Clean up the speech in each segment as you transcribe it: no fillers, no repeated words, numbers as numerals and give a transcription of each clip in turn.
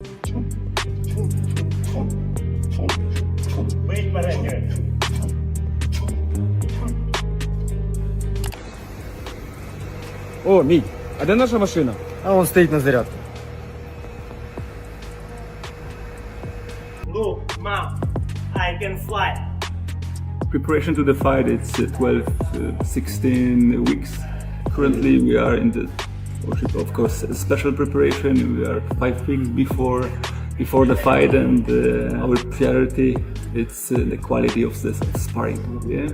Вийдь вперед. О, Мій, а де наша машина? А он стоит на зарядке. Look, mom, I can fly. Preparation to the fight, it's 12, 16 weeks. Currently we are in the, of course, special preparation. We are 5 weeks before the fight, and our priority it's the quality of the sparring. Yeah.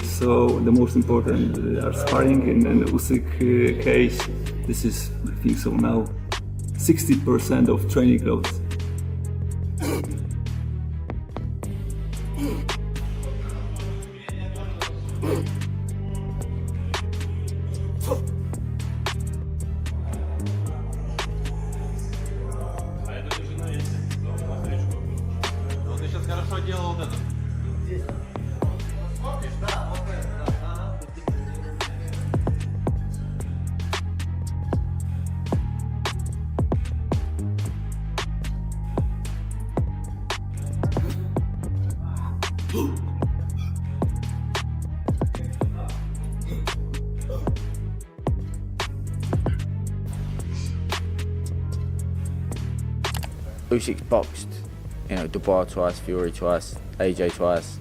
So the most important are sparring. In the Usyk case, this is, I think so now, 60% of training loads. Ты сейчас хорошо делал вот это. Usyk's boxed, Dubois twice, Fury twice, AJ twice.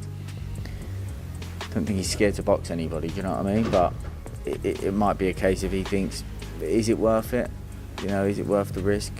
Don't think he's scared to box anybody, do you know what I mean? But it might be a case if he thinks, is it worth it? Is it worth the risk?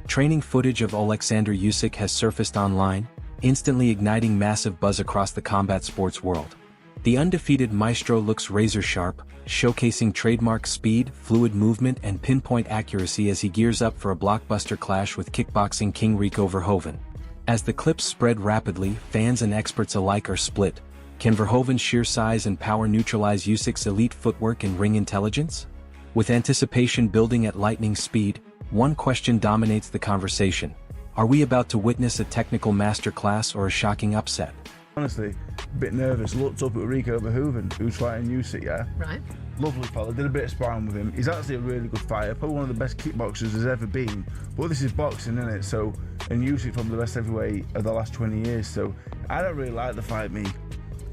Training footage of Oleksandr Usyk has surfaced online, instantly igniting massive buzz across the combat sports world. The undefeated maestro looks razor-sharp, showcasing trademark speed, fluid movement and pinpoint accuracy as he gears up for a blockbuster clash with kickboxing king Rico Verhoeven. As the clips spread rapidly, fans and experts alike are split. Can Verhoeven's sheer size and power neutralize Usyk's elite footwork and ring intelligence? With anticipation building at lightning speed, one question dominates the conversation. Are we about to witness a technical masterclass or a shocking upset? Honestly, a bit nervous. Looked up at Rico Verhoeven, who's fighting Usyk, yeah? Right. Lovely fella, did a bit of sparring with him. He's actually a really good fighter, probably one of the best kickboxers there's ever been. But this is boxing, isn't it? So, and Usyk from the best heavyweight of the last 20 years. So, I don't really like the fight, me.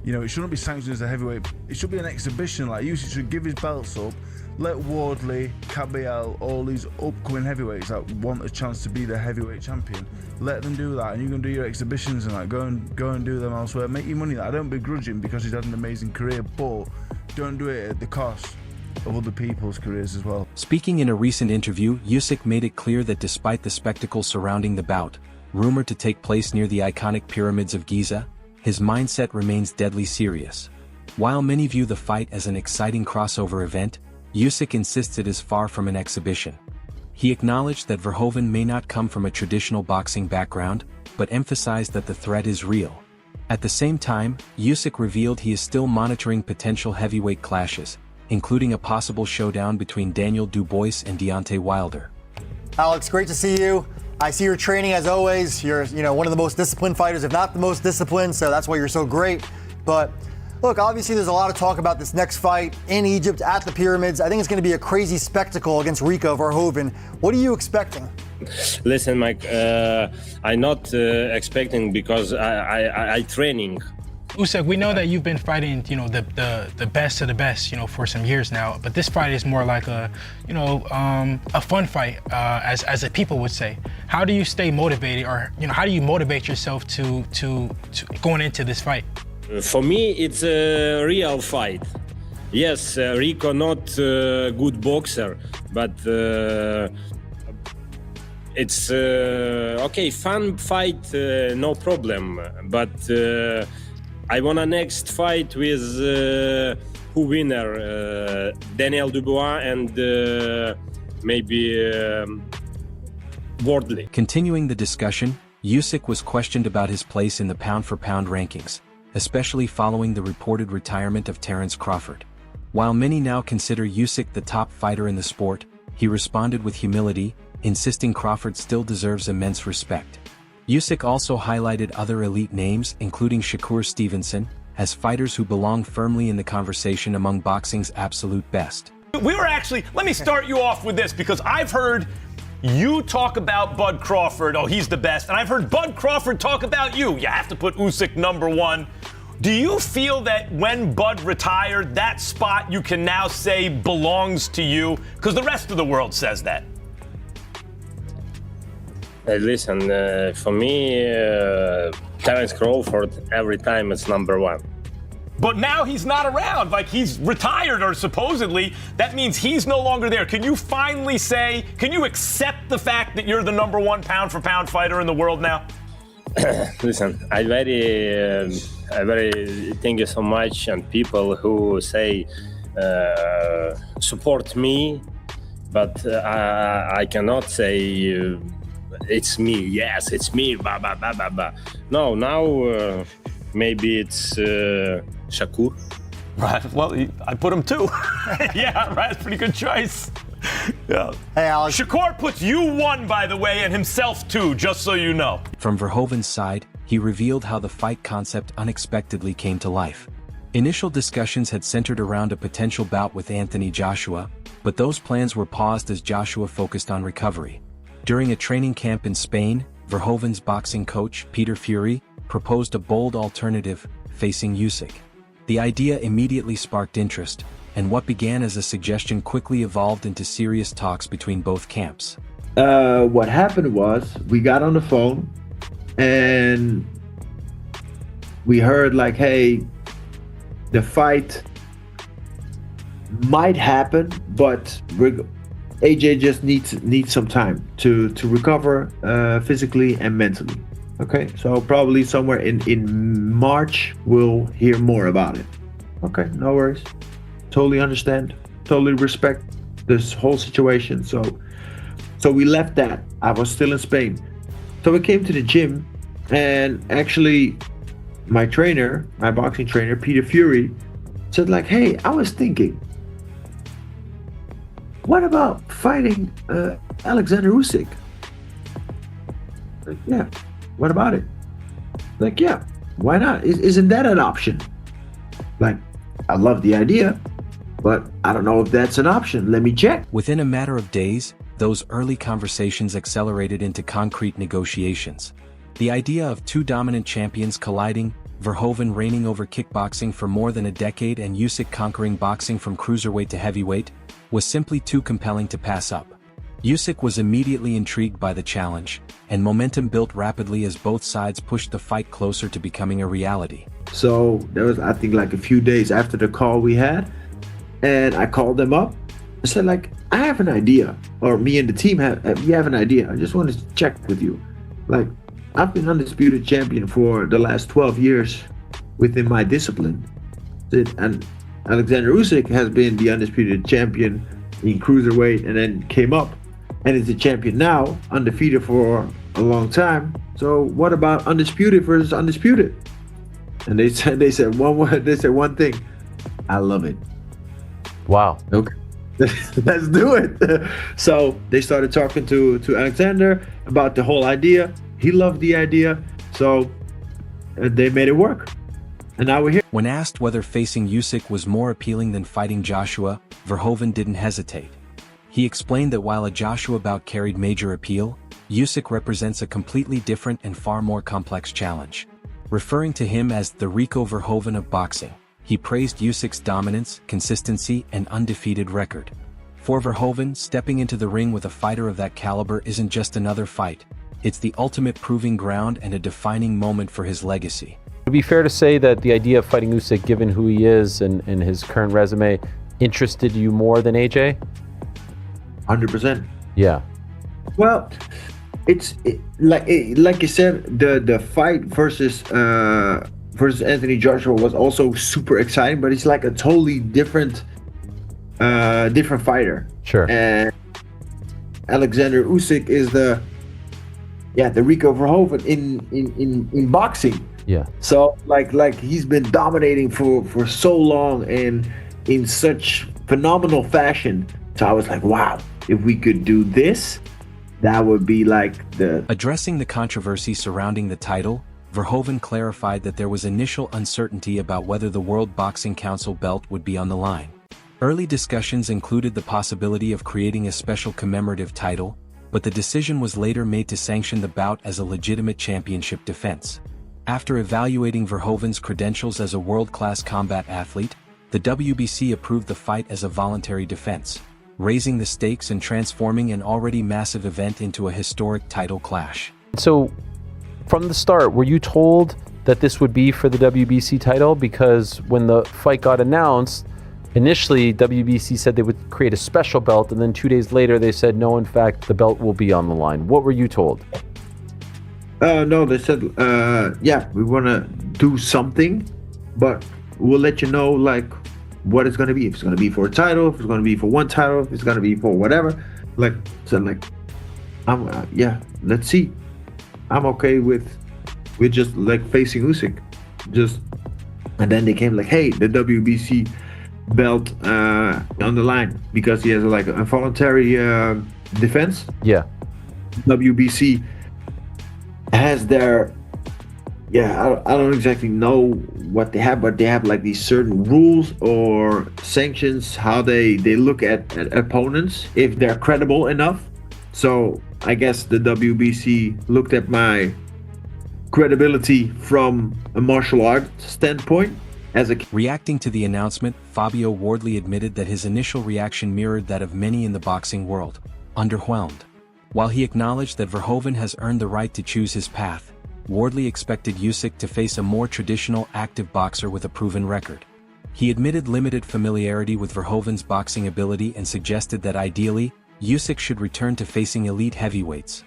It shouldn't be sanctioned as a heavyweight. It should be an exhibition. Like, Usyk should give his belts up, let Wardley, Cabiel, all these upcoming heavyweights that want a chance to be the heavyweight champion. Let them do that, and you can do your exhibitions and like go and do them elsewhere. Make your money. I don't begrudge him because he's had an amazing career, but don't do it at the cost of other people's careers as well. Speaking in a recent interview, Usyk made it clear that despite the spectacle surrounding the bout, rumored to take place near the iconic pyramids of Giza, his mindset remains deadly serious. While many view the fight as an exciting crossover event, Usyk insists it is far from an exhibition. He acknowledged that Verhoeven may not come from a traditional boxing background, but emphasized that the threat is real. At the same time, Usyk revealed he is still monitoring potential heavyweight clashes, including a possible showdown between Daniel Dubois and Deontay Wilder. Alex, great to see you. I see your training as always. You're, one of the most disciplined fighters, if not the most disciplined, so that's why you're so great. But look, obviously there's a lot of talk about this next fight in Egypt at the pyramids. I think it's going to be a crazy spectacle against Rico Verhoeven. What are you expecting? Listen, Mike, I'm not expecting because I training. Usyk, we know that you've been fighting, the best of the best, for some years now. But this fight is more like a fun fight, as the people would say. How do you stay motivated, or how do you motivate yourself to going into this fight? For me, it's a real fight. Yes, Rico not a good boxer, but it's okay, fun fight, no problem. But I want a next fight with who winner, Daniel Dubois and maybe Wardley. Continuing the discussion, Usyk was questioned about his place in the pound-for-pound rankings, especially following the reported retirement of Terence Crawford. While many now consider Usyk the top fighter in the sport, he responded with humility, insisting Crawford still deserves immense respect. Usyk also highlighted other elite names, including Shakur Stevenson, as fighters who belong firmly in the conversation among boxing's absolute best. Let me start you off with this, because I've heard you talk about Bud Crawford, oh, he's the best, and I've heard Bud Crawford talk about you. You have to put Usyk number one. Do you feel that when Bud retired, that spot you can now say belongs to you? Because the rest of the world says that. Listen, for me, Terence Crawford every time it's number one. But now he's not around, like he's retired or supposedly. That means he's no longer there. Can you finally say, can you accept the fact that you're the number one pound for pound fighter in the world now? Listen, I very thank you so much, and people who say support me, but I cannot say it's me. Yes, it's me. Bah, bah, bah, bah, bah. No, now maybe it's Shakur. Right. Well, I put him too. Yeah, right. That's a pretty good choice. Yeah. Hey, Alex. Shakur puts you one, by the way, and himself two, just so you know. From Verhoeven's side, he revealed how the fight concept unexpectedly came to life. Initial discussions had centered around a potential bout with Anthony Joshua, but those plans were paused as Joshua focused on recovery. During a training camp in Spain, Verhoeven's boxing coach, Peter Fury, proposed a bold alternative, facing Usyk. The idea immediately sparked interest, and what began as a suggestion quickly evolved into serious talks between both camps. What happened was, we got on the phone, and we heard like, hey, the fight might happen, but AJ just needs some time to recover physically and mentally. Okay, so probably somewhere in March we'll hear more about it. Okay, no worries. Totally understand. Totally respect this whole situation. So we left that. I was still in Spain. So we came to the gym, and actually my trainer, my boxing trainer, Peter Fury, said like, hey, I was thinking, what about fighting Oleksandr Usyk? Like, yeah, what about it? Like, yeah, why not? Isn't that an option? Like, I love the idea, but I don't know if that's an option. Let me check. Within a matter of days, those early conversations accelerated into concrete negotiations. The idea of two dominant champions colliding, Verhoeven reigning over kickboxing for more than a decade and Usyk conquering boxing from cruiserweight to heavyweight, was simply too compelling to pass up. Usyk was immediately intrigued by the challenge, and momentum built rapidly as both sides pushed the fight closer to becoming a reality. So there was, I think, like a few days after the call we had, and I called them up. I said like, I have an idea, or me and the team we have an idea. I just wanted to check with you. Like, I've been undisputed champion for the last 12 years within my discipline. And Oleksandr Usyk has been the undisputed champion in cruiserweight and then came up and is the champion now, undefeated for a long time. So what about undisputed versus undisputed? And they said one thing. I love it. Wow. Okay. Let's do it. So they started talking to Oleksandr about the whole idea. He loved the idea, so they made it work. And now we're here. When asked whether facing Usyk was more appealing than fighting Joshua, Verhoeven didn't hesitate. He explained that while a Joshua bout carried major appeal, Usyk represents a completely different and far more complex challenge. Referring to him as the Rico Verhoeven of boxing, he praised Usyk's dominance, consistency, and undefeated record. For Verhoeven, stepping into the ring with a fighter of that caliber isn't just another fight. It's the ultimate proving ground and a defining moment for his legacy. Would it be fair to say that the idea of fighting Usyk, given who he is and his current resume, interested you more than AJ? 100%. Yeah. Well, like you said, the fight versus Anthony Joshua was also super exciting, but he's like a totally different fighter. Sure. And Oleksandr Usyk is the Rico Verhoeven in boxing. Yeah. So like he's been dominating for so long and in such phenomenal fashion. So I was like, wow, if we could do this, that would be like the... Addressing the controversy surrounding the title, Verhoeven clarified that there was initial uncertainty about whether the World Boxing Council belt would be on the line. Early discussions included the possibility of creating a special commemorative title, but the decision was later made to sanction the bout as a legitimate championship defense. After evaluating Verhoeven's credentials as a world-class combat athlete, the WBC approved the fight as a voluntary defense, raising the stakes and transforming an already massive event into a historic title clash. So, from the start, were you told that this would be for the WBC title? Because when the fight got announced, initially WBC said they would create a special belt, and then 2 days later they said, no, in fact, the belt will be on the line. What were you told? No, they said, yeah, we want to do something, but we'll let you know, like, what it's going to be. If it's going to be for a title, if it's going to be for one title, if it's going to be for whatever. Like, so, like, yeah, let's see. I'm okay with just, like, facing Usyk. And then they came like, hey, the WBC belt on the line, because he has, like, a voluntary defense. Yeah. WBC has their, I don't exactly know what they have, but they have like these certain rules or sanctions, how they look at opponents, if they're credible enough. So I guess the WBC looked at my credibility from a martial art standpoint. Reacting to the announcement, Fabio Wardley admitted that his initial reaction mirrored that of many in the boxing world, underwhelmed. While he acknowledged that Verhoeven has earned the right to choose his path, Wardley expected Usyk to face a more traditional active boxer with a proven record. He admitted limited familiarity with Verhoeven's boxing ability and suggested that ideally, Usyk should return to facing elite heavyweights.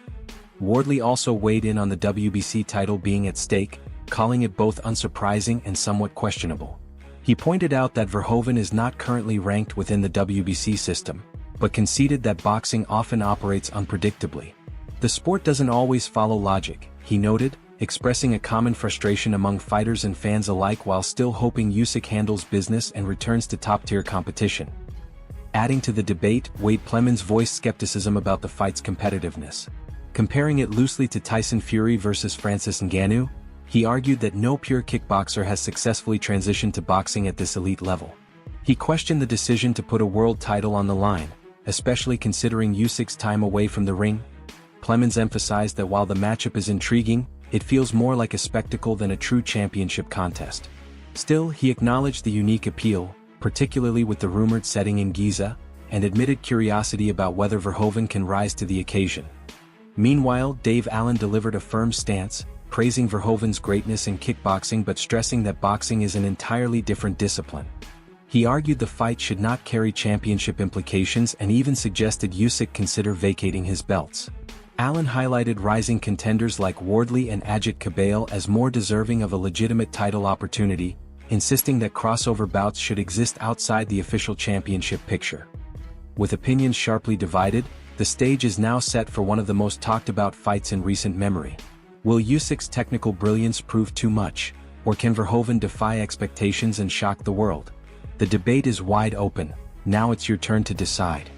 Wardley also weighed in on the WBC title being at stake, calling it both unsurprising and somewhat questionable. He pointed out that Verhoeven is not currently ranked within the WBC system, but conceded that boxing often operates unpredictably. The sport doesn't always follow logic, he noted, expressing a common frustration among fighters and fans alike while still hoping Usyk handles business and returns to top-tier competition. Adding to the debate, Wade Plemons voiced skepticism about the fight's competitiveness. Comparing it loosely to Tyson Fury versus Francis Ngannou, he argued that no pure kickboxer has successfully transitioned to boxing at this elite level. He questioned the decision to put a world title on the line, especially considering Usyk's time away from the ring. Plemons emphasized that while the matchup is intriguing, it feels more like a spectacle than a true championship contest. Still, he acknowledged the unique appeal, particularly with the rumored setting in Giza, and admitted curiosity about whether Verhoeven can rise to the occasion. Meanwhile, Dave Allen delivered a firm stance, praising Verhoeven's greatness in kickboxing but stressing that boxing is an entirely different discipline. He argued the fight should not carry championship implications and even suggested Usyk consider vacating his belts. Allen highlighted rising contenders like Wardley and Ajit Cabale as more deserving of a legitimate title opportunity, insisting that crossover bouts should exist outside the official championship picture. With opinions sharply divided, the stage is now set for one of the most talked about fights in recent memory. Will Usyk's technical brilliance prove too much, or can Verhoeven defy expectations and shock the world? The debate is wide open, now it's your turn to decide.